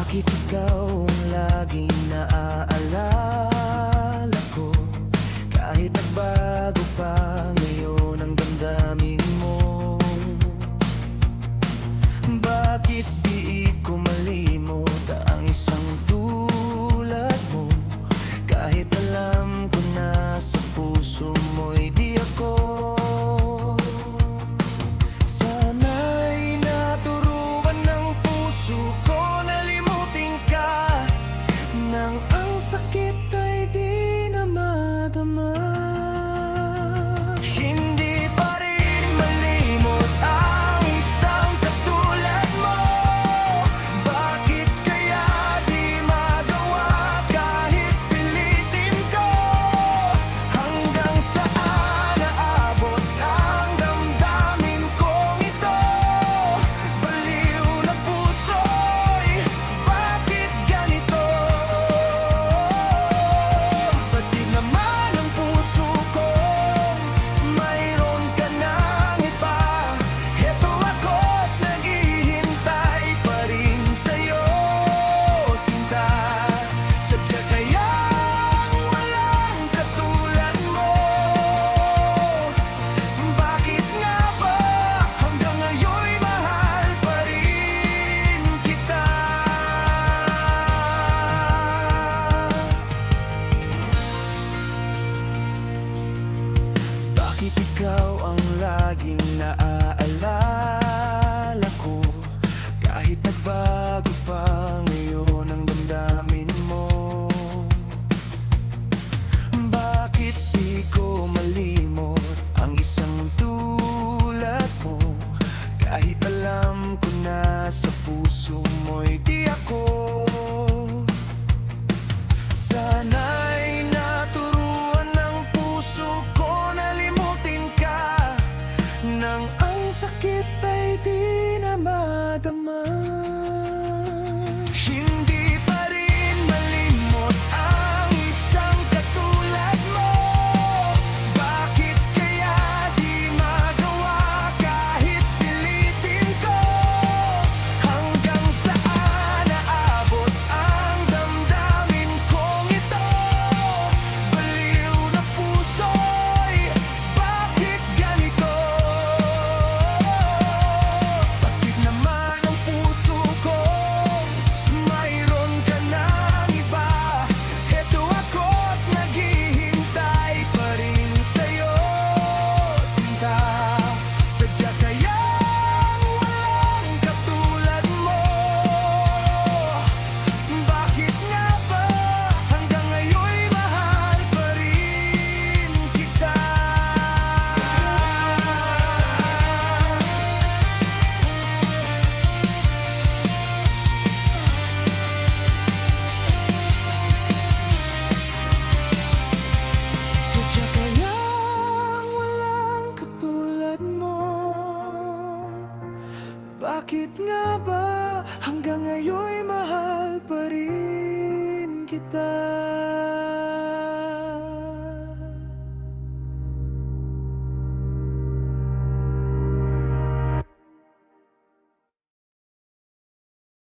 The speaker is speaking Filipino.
Bakit ikaw ang laging naaalala ko? Kahit nagbago pa ngayon ang damdamin mo. Bakit di ko malimot ang isang tulad mo? Kahit alam ko na sa puso mo'y di ako. Sana'y naturuan ng puso ko na limutin ka, nang ang sakit ay di na madama. Hindi pa rin malimot ang isang katulad mo. Bakit kaya di magawa kahit pilitin ko? Hanggang saan naabot ang damdamin kong ito? Baliw na puso'y bakit ganito? Pati naman ang puso ko, mayroon ka nang iba. Heto ako't naghihintay pa rin sa'yo, sinta. Sadya kayang walang katulad mo? Bakit nga ba hanggang ngayon'y mahal pa rin kita? Bakit ikaw ang laging naaalala ko? Kahit nagbago pa ngayon ang damdamin mo. Bakit di ko malimot ang isang tulad mo? Kahit alam ko na sa puso mo'y di ako. Sana'y naturuan ng puso ko na limutin ka, nang ang sakit ay di na madama. Hindi pa rin malimot ang isang katulad mo. Bakit kaya di magawa kahit pilitin ko? Hanggang saan naabot ang damdamin kong ito? Baliw na puso'y bakit ganito? Bakit naman ang puso ko, mayroon ka nang iba. Heto ako't naghihintay pa rin sa'yo, sinta. Sadya kayang walang katulad mo? Bakit nga ba hanggang ngayon'y mahal pa rin kita? Sadya kayang walang katulad mo? Bakit nga ba hanggang ngayon'y mahal pa rin kita?